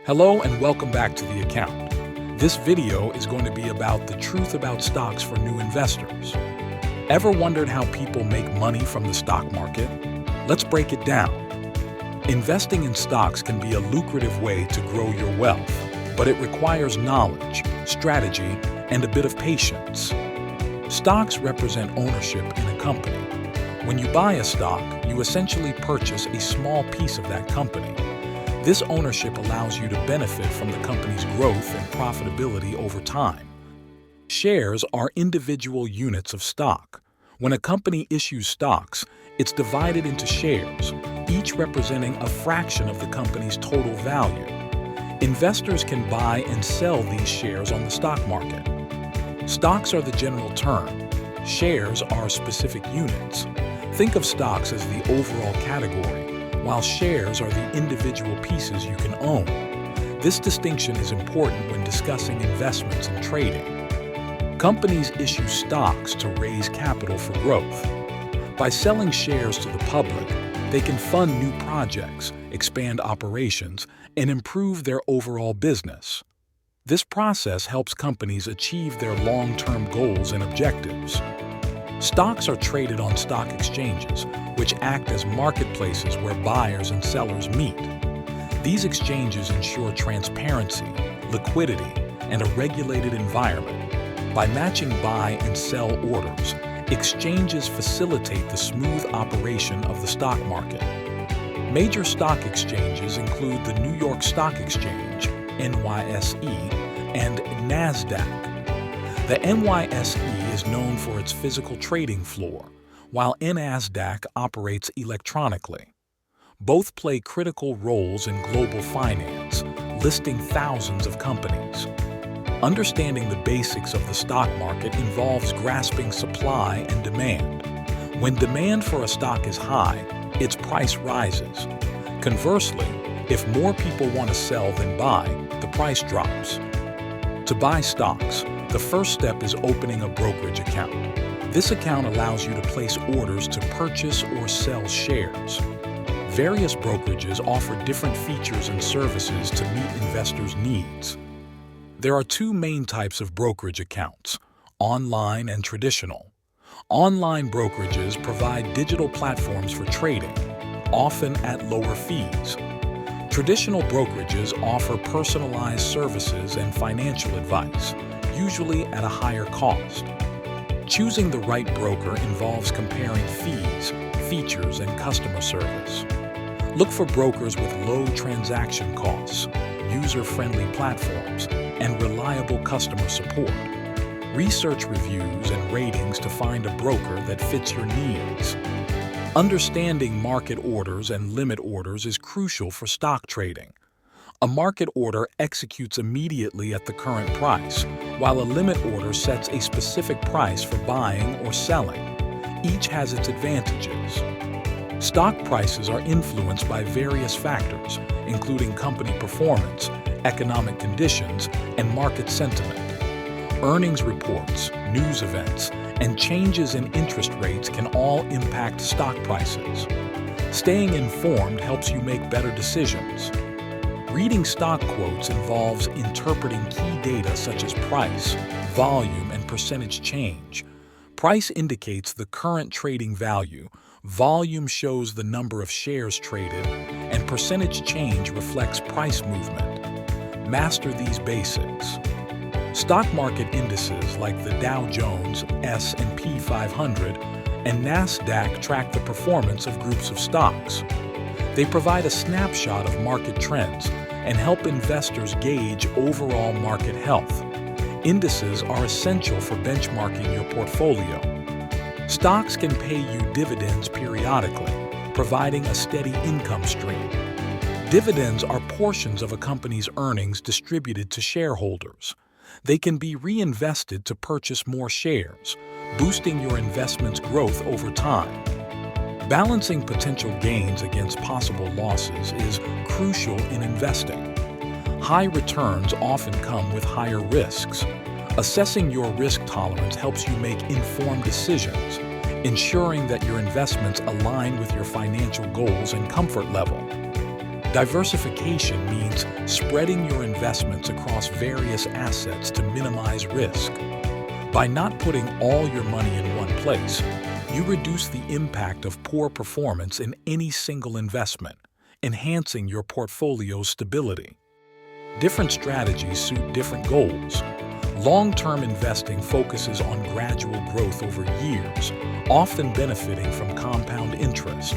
Hello and welcome back to the account. This video is going to be about the truth about stocks for new investors. Ever wondered how people make money from the stock market? Let's break it down. Investing in stocks can be a lucrative way to grow your wealth, but it requires knowledge, strategy, and a bit of patience. Stocks represent ownership in a company. When you buy a stock, you essentially purchase a small piece of that company. This ownership allows you to benefit from the company's growth and profitability over time. Shares are individual units of stock. When a company issues stocks, it's divided into shares, each representing a fraction of the company's total value. Investors can buy and sell these shares on the stock market. Stocks are the general term. Shares are specific units. Think of stocks as the overall category, while shares are the individual pieces you can own. This distinction is important when discussing investments and trading. Companies issue stocks to raise capital for growth. By selling shares to the public, they can fund new projects, expand operations, and improve their overall business. This process helps companies achieve their long-term goals and objectives. Stocks are traded on stock exchanges, which act as marketplaces where buyers and sellers meet. These exchanges ensure transparency, liquidity, and a regulated environment. By matching buy and sell orders, exchanges facilitate the smooth operation of the stock market. Major stock exchanges include the New York Stock Exchange, NYSE, and NASDAQ. The NYSE is known for its physical trading floor, while NASDAQ operates electronically. Both play critical roles in global finance, listing thousands of companies. Understanding the basics of the stock market involves grasping supply and demand. When demand for a stock is high, its price rises. Conversely, if more people want to sell than buy, the price drops. To buy stocks, the first step is opening a brokerage account. This account allows you to place orders to purchase or sell shares. Various brokerages offer different features and services to meet investors' needs. There are two main types of brokerage accounts, online and traditional. Online brokerages provide digital platforms for trading, often at lower fees. Traditional brokerages offer personalized services and financial advice, usually at a higher cost. Choosing the right broker involves comparing fees, features, and customer service. Look for brokers with low transaction costs, user-friendly platforms, and reliable customer support. Research reviews and ratings to find a broker that fits your needs. Understanding market orders and limit orders is crucial for stock trading. A market order executes immediately at the current price, while a limit order sets a specific price for buying or selling. Each has its advantages. Stock prices are influenced by various factors, including company performance, economic conditions, and market sentiment. Earnings reports, news events, and changes in interest rates can all impact stock prices. Staying informed helps you make better decisions. Reading stock quotes involves interpreting key data such as price, volume, and percentage change. Price indicates the current trading value, volume shows the number of shares traded, and percentage change reflects price movement. Master these basics. Stock market indices like the Dow Jones, S&P 500, and NASDAQ track the performance of groups of stocks. They provide a snapshot of market trends and help investors gauge overall market health. Indices are essential for benchmarking your portfolio. Stocks can pay you dividends periodically, providing a steady income stream. Dividends are portions of a company's earnings distributed to shareholders. They can be reinvested to purchase more shares, boosting your investment's growth over time. Balancing potential gains against possible losses is crucial in investing. High returns often come with higher risks. Assessing your risk tolerance helps you make informed decisions, ensuring that your investments align with your financial goals and comfort level. Diversification means spreading your investments across various assets to minimize risk. By not putting all your money in one place, you reduce the impact of poor performance in any single investment, enhancing your portfolio's stability. Different strategies suit different goals. Long-term investing focuses on gradual growth over years, often benefiting from compound interest.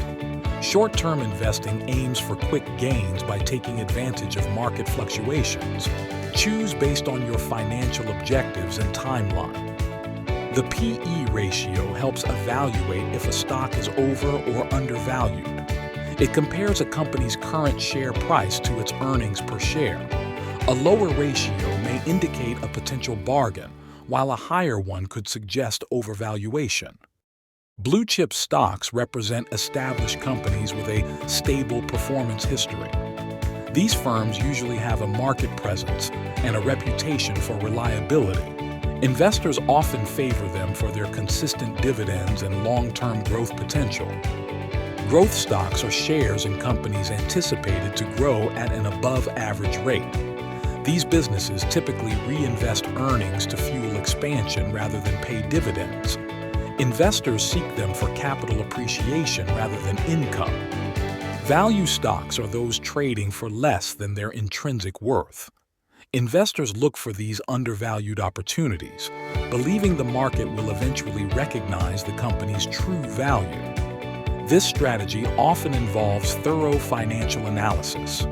Short-term investing aims for quick gains by taking advantage of market fluctuations. Choose based on your financial objectives and timeline. The P/E ratio helps evaluate if a stock is over or undervalued. It compares a company's current share price to its earnings per share. A lower ratio may indicate a potential bargain, while a higher one could suggest overvaluation. Blue-chip stocks represent established companies with a stable performance history. These firms usually have a market presence and a reputation for reliability. Investors often favor them for their consistent dividends and long-term growth potential. Growth stocks are shares in companies anticipated to grow at an above-average rate. These businesses typically reinvest earnings to fuel expansion rather than pay dividends. Investors seek them for capital appreciation rather than income. Value stocks are those trading for less than their intrinsic worth. Investors look for these undervalued opportunities, believing the market will eventually recognize the company's true value. This strategy often involves thorough financial analysis.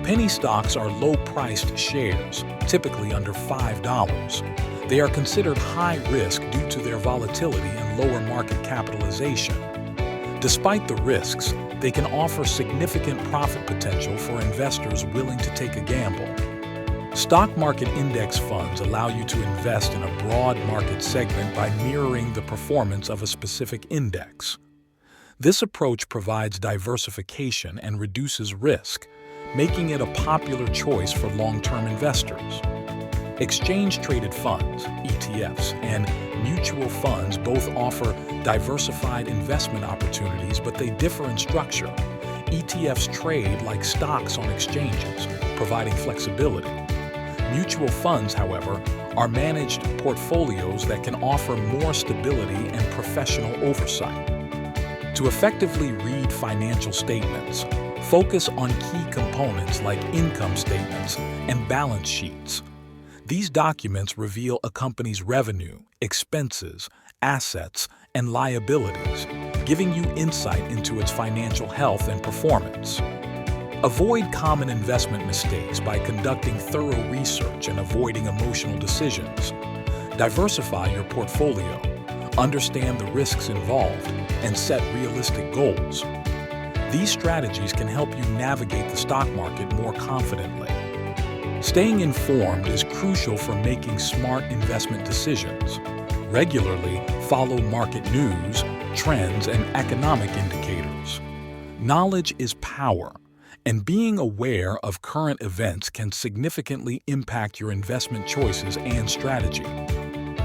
Penny stocks are low-priced shares, typically under $5. They are considered high risk due to their volatility and lower market capitalization. Despite the risks, they can offer significant profit potential for investors willing to take a gamble. Stock market index funds allow you to invest in a broad market segment by mirroring the performance of a specific index. This approach provides diversification and reduces risk, making it a popular choice for long-term investors. Exchange-traded funds, ETFs, and mutual funds both offer diversified investment opportunities, but they differ in structure. ETFs trade like stocks on exchanges, providing flexibility. Mutual funds, however, are managed portfolios that can offer more stability and professional oversight. To effectively read financial statements, focus on key components like income statements and balance sheets. These documents reveal a company's revenue, expenses, assets, and liabilities, giving you insight into its financial health and performance. Avoid common investment mistakes by conducting thorough research and avoiding emotional decisions. Diversify your portfolio, understand the risks involved, and set realistic goals. These strategies can help you navigate the stock market more confidently. Staying informed is crucial for making smart investment decisions. Regularly follow market news, trends, and economic indicators. Knowledge is power, and being aware of current events can significantly impact your investment choices and strategy.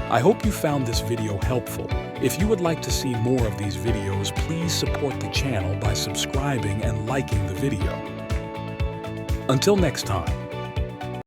I hope you found this video helpful. If you would like to see more of these videos, please support the channel by subscribing and liking the video. Until next time.